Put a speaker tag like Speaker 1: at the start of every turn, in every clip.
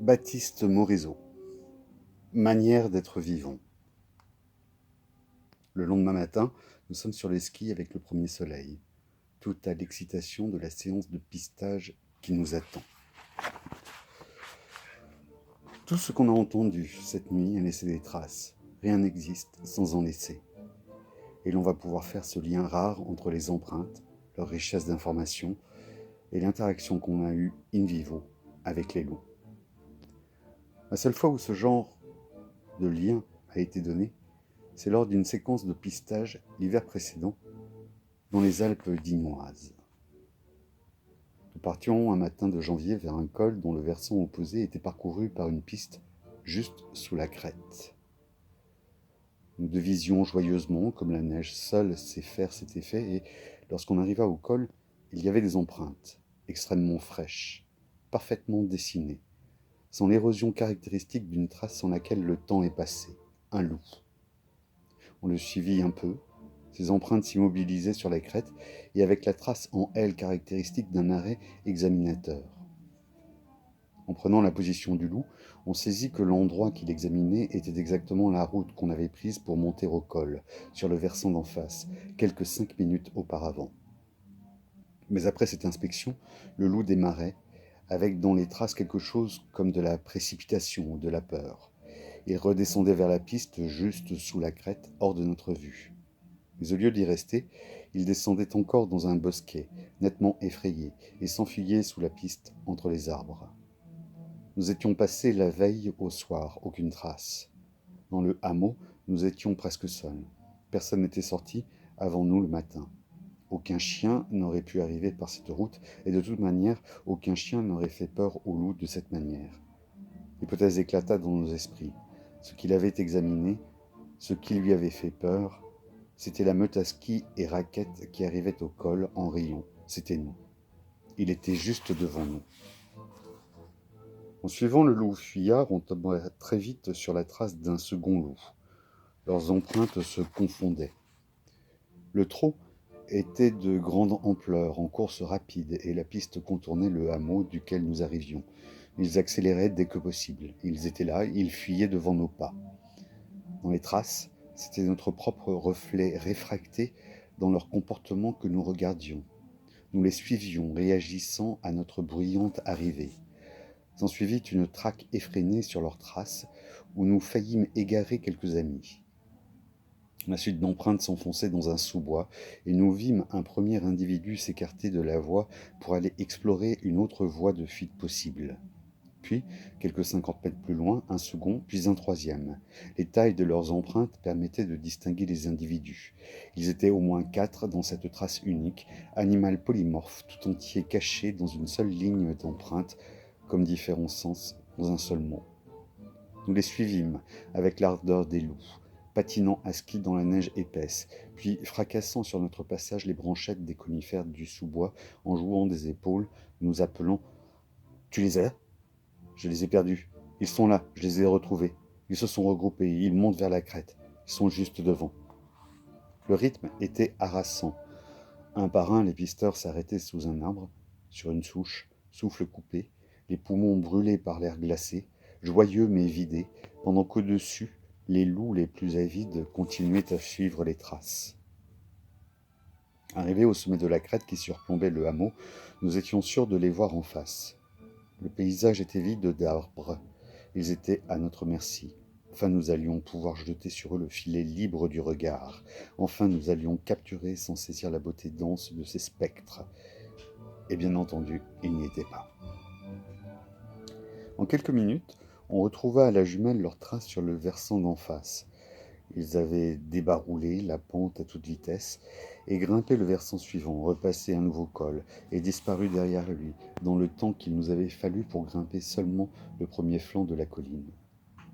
Speaker 1: Baptiste Morisot. Manière d'être vivant. Le lendemain matin, nous sommes sur les skis avec le premier soleil. Tout à l'excitation de la séance de pistage qui nous attend. Tout ce qu'on a entendu cette nuit a laissé des traces. Rien n'existe sans en laisser. Et l'on va pouvoir faire ce lien rare entre les empreintes, leur richesse d'informations et l'interaction qu'on a eue in vivo avec les loups. La seule fois où ce genre de lien a été donné, c'est lors d'une séquence de pistage l'hiver précédent dans les Alpes dignoises. Nous partions un matin de janvier vers un col dont le versant opposé était parcouru par une piste juste sous la crête. Nous devisions joyeusement, comme la neige seule sait faire cet effet, et lorsqu'on arriva au col, il y avait des empreintes, extrêmement fraîches, parfaitement dessinées, sans l'érosion caractéristique d'une trace sans laquelle le temps est passé, un loup. On le suivit un peu, ses empreintes s'immobilisaient sur la crête et avec la trace en L caractéristique d'un arrêt examinateur. En prenant la position du loup, on saisit que l'endroit qu'il examinait était exactement la route qu'on avait prise pour monter au col, sur le versant d'en face, quelques 5 minutes auparavant. Mais après cette inspection, le loup démarrait, avec dans les traces quelque chose comme de la précipitation ou de la peur. Il redescendait vers la piste juste sous la crête, hors de notre vue. Mais au lieu d'y rester, il descendait encore dans un bosquet, nettement effrayé, et s'enfuyait sous la piste entre les arbres. Nous étions passés la veille au soir, aucune trace. Dans le hameau, nous étions presque seuls. Personne n'était sorti avant nous le matin. Aucun chien n'aurait pu arriver par cette route, et de toute manière, aucun chien n'aurait fait peur au loup de cette manière. L'hypothèse éclata dans nos esprits. Ce qu'il avait examiné, ce qui lui avait fait peur, c'était la meute à ski et raquettes qui arrivait au col en riant. C'était nous. Il était juste devant nous. En suivant le loup fuyard, on tomba très vite sur la trace d'un second loup. Leurs empreintes se confondaient. Le trot était de grande ampleur, en course rapide, et la piste contournait le hameau duquel nous arrivions. Ils accéléraient dès que possible. Ils étaient là, ils fuyaient devant nos pas. Dans les traces, c'était notre propre reflet réfracté dans leur comportement que nous regardions. Nous les suivions, réagissant à notre bruyante arrivée. S'ensuivit une traque effrénée sur leurs traces, où nous faillîmes égarer quelques amis. La suite d'empreintes s'enfonçait dans un sous-bois, et nous vîmes un premier individu s'écarter de la voie pour aller explorer une autre voie de fuite possible. Puis, quelques 50 mètres plus loin, un second, puis un troisième. Les tailles de leurs empreintes permettaient de distinguer les individus. Ils étaient au moins 4 dans cette trace unique, animal polymorphe, tout entier caché dans une seule ligne d'empreinte, comme différents sens dans un seul mot. Nous les suivîmes avec l'ardeur des loups, patinant à ski dans la neige épaisse, puis fracassant sur notre passage les branchettes des conifères du sous-bois en jouant des épaules, nous appelant « Tu les as ? Je les ai perdus. Ils sont là, je les ai retrouvés. Ils se sont regroupés, ils montent vers la crête. Ils sont juste devant. » Le rythme était harassant. Un par un, les pisteurs s'arrêtaient sous un arbre, sur une souche, souffle coupé, les poumons brûlés par l'air glacé, joyeux mais vidés, pendant qu'au-dessus, les loups les plus avides continuaient à suivre les traces. Arrivés au sommet de la crête qui surplombait le hameau, nous étions sûrs de les voir en face. Le paysage était vide d'arbres. Ils étaient à notre merci. Enfin, nous allions pouvoir jeter sur eux le filet libre du regard. Enfin, nous allions capturer sans saisir la beauté dense de ces spectres. Et bien entendu, ils n'y étaient pas. En quelques minutes, on retrouva à la jumelle leurs traces sur le versant d'en face. Ils avaient débaroulé la pente à toute vitesse et grimpé le versant suivant, repassé un nouveau col et disparu derrière lui, dans le temps qu'il nous avait fallu pour grimper seulement le premier flanc de la colline.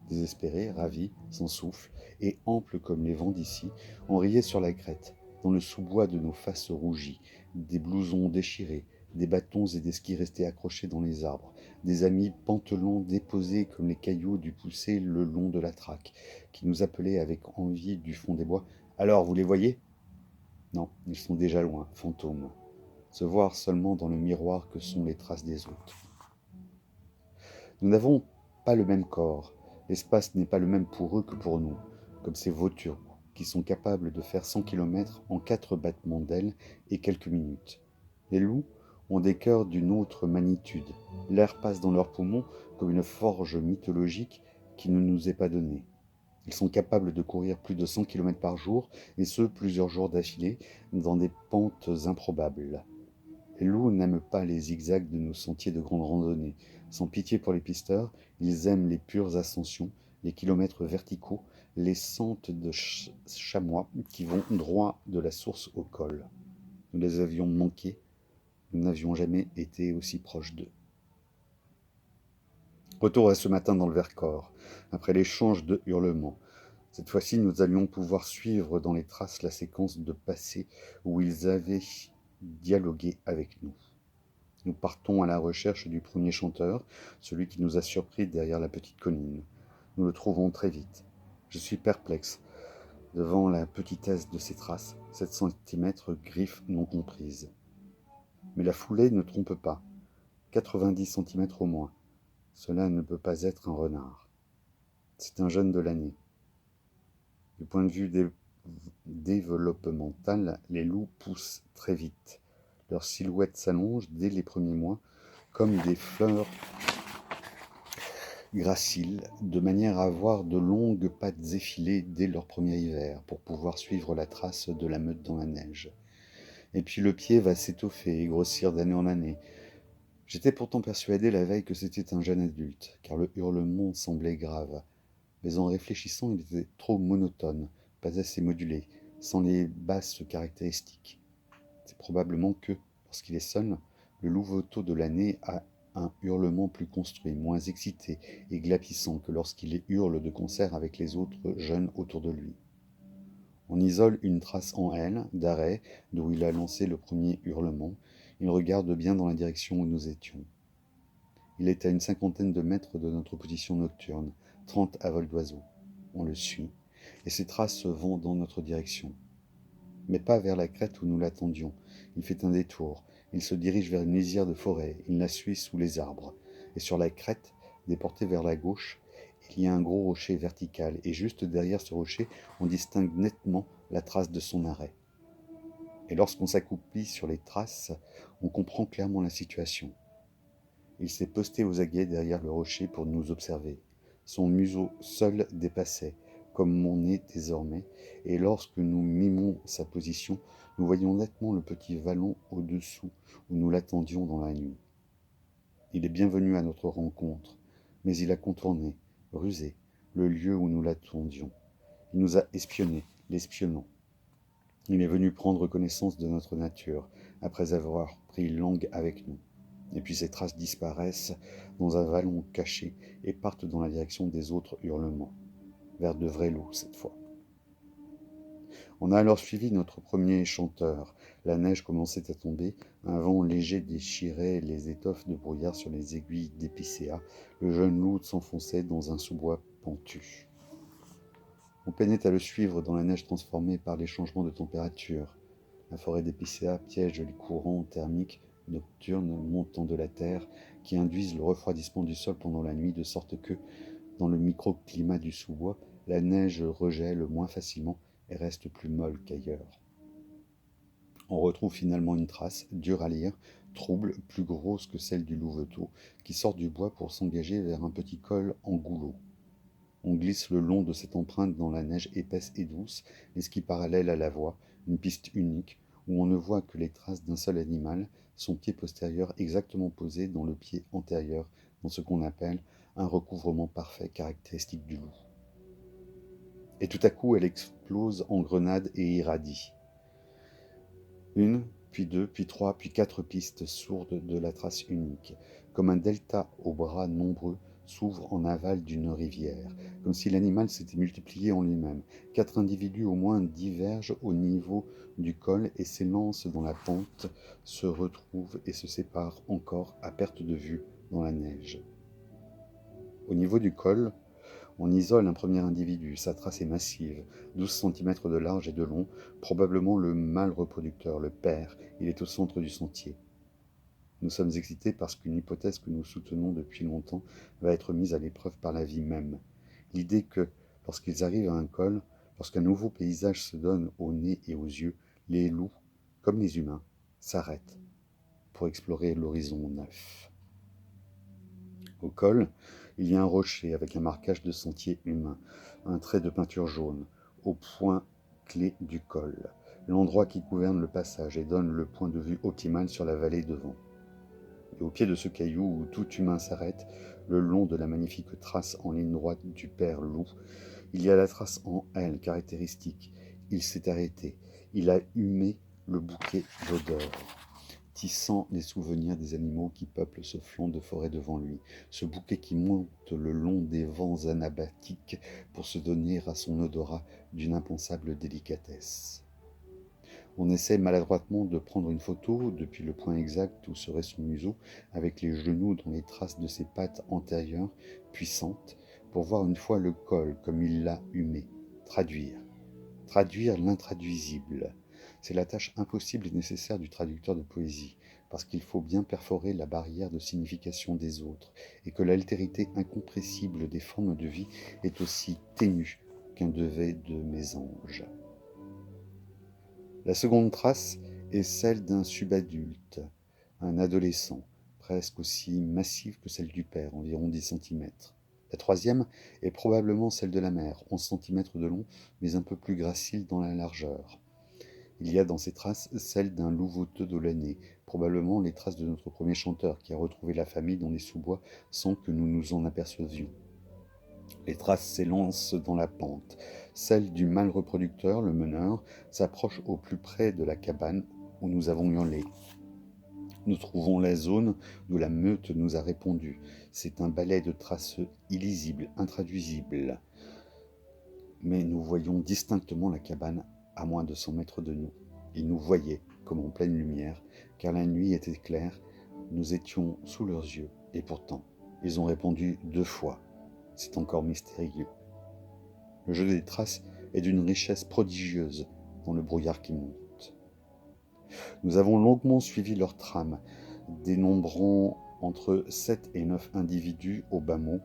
Speaker 1: Désespérés, ravis, sans souffle et amples comme les vents d'ici, on riait sur la crête, dans le sous-bois de nos faces rougies, des blousons déchirés, des bâtons et des skis restés accrochés dans les arbres, des amis pantelons déposés comme les cailloux du poussé le long de la traque, qui nous appelaient avec envie du fond des bois. « Alors, vous les voyez ? » Non, ils sont déjà loin, fantômes. Se voir seulement dans le miroir que sont les traces des autres. Nous n'avons pas le même corps. L'espace n'est pas le même pour eux que pour nous, comme ces vautours qui sont capables de faire 100 km en 4 battements d'ailes et quelques minutes. Les loups ont des cœurs d'une autre magnitude. L'air passe dans leurs poumons comme une forge mythologique qui ne nous est pas donnée. Ils sont capables de courir plus de 100 km par jour, et ce, plusieurs jours d'affilée, dans des pentes improbables. Les loups n'aiment pas les zigzags de nos sentiers de grande randonnée. Sans pitié pour les pisteurs, ils aiment les pures ascensions, les kilomètres verticaux, les sentes de chamois qui vont droit de la source au col. Nous les avions manqués, nous n'avions jamais été aussi proches d'eux. Retour à ce matin dans le Vercors, après l'échange de hurlements. Cette fois-ci, nous allions pouvoir suivre dans les traces la séquence de passé où ils avaient dialogué avec nous. Nous partons à la recherche du premier chanteur, celui qui nous a surpris derrière la petite colline. Nous le trouvons très vite. Je suis perplexe devant la petitesse de ces traces, 7 cm, griffes non comprises. Mais la foulée ne trompe pas, 90 cm au moins. Cela ne peut pas être un renard. C'est un jeune de l'année. Du point de vue développemental, les loups poussent très vite. Leur silhouette s'allonge dès les premiers mois, comme des fleurs graciles, de manière à avoir de longues pattes effilées dès leur premier hiver, pour pouvoir suivre la trace de la meute dans la neige. Et puis le pied va s'étoffer et grossir d'année en année. J'étais pourtant persuadé la veille que c'était un jeune adulte, car le hurlement semblait grave. Mais en réfléchissant, il était trop monotone, pas assez modulé, sans les basses caractéristiques. C'est probablement que, lorsqu'il est seul, le louveteau de l'année a un hurlement plus construit, moins excité et glapissant que lorsqu'il hurle de concert avec les autres jeunes autour de lui. On isole une trace en L, d'arrêt, d'où il a lancé le premier hurlement. Il regarde bien dans la direction où nous étions. Il est à une 50aine de mètres de notre position nocturne, 30 à vol d'oiseau. On le suit, et ses traces vont dans notre direction. Mais pas vers la crête où nous l'attendions. Il fait un détour. Il se dirige vers une lisière de forêt. Il la suit sous les arbres. Et sur la crête, déportée vers la gauche, il y a un gros rocher vertical. Et juste derrière ce rocher, on distingue nettement la trace de son arrêt. Et lorsqu'on s'accroupit sur les traces, on comprend clairement la situation. Il s'est posté aux aguets derrière le rocher pour nous observer. Son museau seul dépassait, comme mon nez désormais, et lorsque nous mimons sa position, nous voyons nettement le petit vallon au-dessous où nous l'attendions dans la nuit. Il est bien venu à notre rencontre, mais il a contourné, rusé, le lieu où nous l'attendions. Il nous a espionnés, l'espionnant. Il est venu prendre connaissance de notre nature, après avoir pris langue avec nous. Et puis ces traces disparaissent dans un vallon caché et partent dans la direction des autres hurlements, vers de vrais loups cette fois. On a alors suivi notre premier chanteur. La neige commençait à tomber, un vent léger déchirait les étoffes de brouillard sur les aiguilles d'épicéa. Le jeune loup s'enfonçait dans un sous-bois pentu. On peinait à le suivre dans la neige transformée par les changements de température. La forêt d'épicéa piège les courants thermiques nocturnes montant de la terre qui induisent le refroidissement du sol pendant la nuit, de sorte que, dans le microclimat du sous-bois, la neige regèle moins facilement et reste plus molle qu'ailleurs. On retrouve finalement une trace, dure à lire, trouble, plus grosse que celle du louveteau, qui sort du bois pour s'engager vers un petit col en goulot. On glisse le long de cette empreinte dans la neige épaisse et douce, l'esquisse parallèle à la voie, une piste unique, où on ne voit que les traces d'un seul animal, son pied postérieur exactement posé dans le pied antérieur, dans ce qu'on appelle un recouvrement parfait caractéristique du loup. Et tout à coup, elle explose en grenade et irradie. Une, puis deux, puis trois, puis quatre pistes sourdes de la trace unique, comme un delta aux bras nombreux s'ouvre en aval d'une rivière, comme si l'animal s'était multiplié en lui-même. 4 individus au moins divergent au niveau du col et s'élancent dans la pente, se retrouvent et se séparent encore à perte de vue dans la neige. Au niveau du col, on isole un premier individu, sa trace est massive, 12 cm de large et de long, probablement le mâle reproducteur, le père, il est au centre du sentier. Nous sommes excités parce qu'une hypothèse que nous soutenons depuis longtemps va être mise à l'épreuve par la vie même. L'idée que, lorsqu'ils arrivent à un col, lorsqu'un nouveau paysage se donne au nez et aux yeux, les loups, comme les humains, s'arrêtent pour explorer l'horizon neuf. Au col, il y a un rocher avec un marquage de sentier humain, un trait de peinture jaune, au point clé du col, l'endroit qui gouverne le passage et donne le point de vue optimal sur la vallée devant. Et au pied de ce caillou où tout humain s'arrête, le long de la magnifique trace en ligne droite du père loup, il y a la trace en L caractéristique. Il s'est arrêté, il a humé le bouquet d'odeurs, tissant les souvenirs des animaux qui peuplent ce flanc de forêt devant lui, ce bouquet qui monte le long des vents anabatiques pour se donner à son odorat d'une impensable délicatesse. On essaie maladroitement de prendre une photo depuis le point exact où serait son museau, avec les genoux dans les traces de ses pattes antérieures puissantes, pour voir une fois le col comme il l'a humé. Traduire l'intraduisible. C'est la tâche impossible et nécessaire du traducteur de poésie, parce qu'il faut bien perforer la barrière de signification des autres, et que l'altérité incompressible des formes de vie est aussi ténue qu'un devet de mésange. La seconde trace est celle d'un subadulte, un adolescent, presque aussi massif que celle du père, environ 10 cm. La troisième est probablement celle de la mère, 11 cm de long, mais un peu plus gracile dans la largeur. Il y a dans ces traces celle d'un louveteau de l'année, probablement les traces de notre premier chanteur qui a retrouvé la famille dans les sous-bois sans que nous nous en apercevions. Les traces s'élancent dans la pente. Celle du mâle reproducteur, le meneur, s'approche au plus près de la cabane où nous avons hurlé. Nous trouvons la zone d'où la meute nous a répondu. C'est un balai de traces illisibles, intraduisibles. Mais nous voyons distinctement la cabane à moins de 100 mètres de nous. Ils nous voyaient comme en pleine lumière, car la nuit était claire, nous étions sous leurs yeux, et pourtant, ils ont répondu 2 fois. C'est encore mystérieux. Le jeu des traces est d'une richesse prodigieuse dans le brouillard qui monte. Nous avons longuement suivi leur trame, dénombrant entre 7 et 9 individus au bas mot,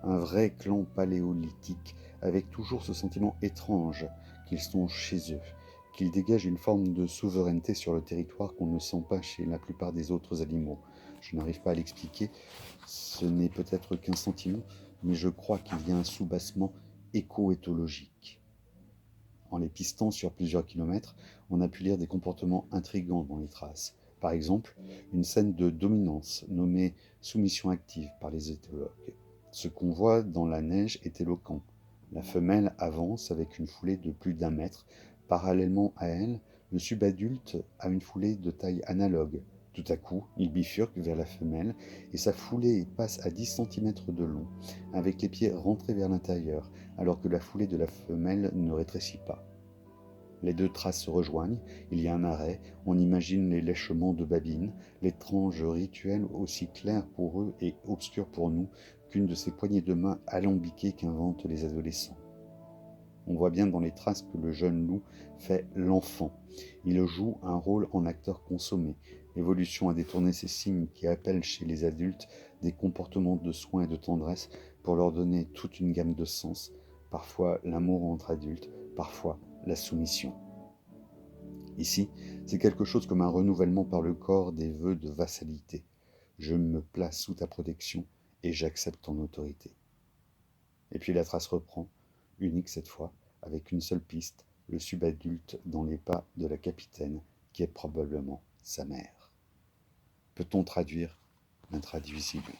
Speaker 1: un vrai clan paléolithique, avec toujours ce sentiment étrange qu'ils sont chez eux, qu'ils dégagent une forme de souveraineté sur le territoire qu'on ne sent pas chez la plupart des autres animaux. Je n'arrive pas à l'expliquer, ce n'est peut-être qu'un sentiment, mais je crois qu'il y a un soubassement éco-éthologique. En les pistant sur plusieurs kilomètres, on a pu lire des comportements intrigants dans les traces. Par exemple, une scène de dominance nommée soumission active par les éthologues. Ce qu'on voit dans la neige est éloquent. La femelle avance avec une foulée de plus d'1 mètre. Parallèlement à elle, le subadulte a une foulée de taille analogue. Tout à coup, il bifurque vers la femelle et sa foulée passe à 10 cm de long, avec les pieds rentrés vers l'intérieur, alors que la foulée de la femelle ne rétrécit pas. Les 2 traces se rejoignent, il y a un arrêt, on imagine les lèchements de babines, l'étrange rituel aussi clair pour eux et obscur pour nous qu'une de ces poignées de main alambiquées qu'inventent les adolescents. On voit bien dans les traces que le jeune loup fait l'enfant. Il joue un rôle en acteur consommé. L'évolution a détourné ces signes qui appellent chez les adultes des comportements de soins et de tendresse pour leur donner toute une gamme de sens, parfois l'amour entre adultes, parfois la soumission. Ici, c'est quelque chose comme un renouvellement par le corps des vœux de vassalité. Je me place sous ta protection et j'accepte ton autorité. Et puis la trace reprend, unique cette fois, avec une seule piste, le subadulte dans les pas de la capitaine, qui est probablement sa mère. Peut-on traduire l'intraduisible ?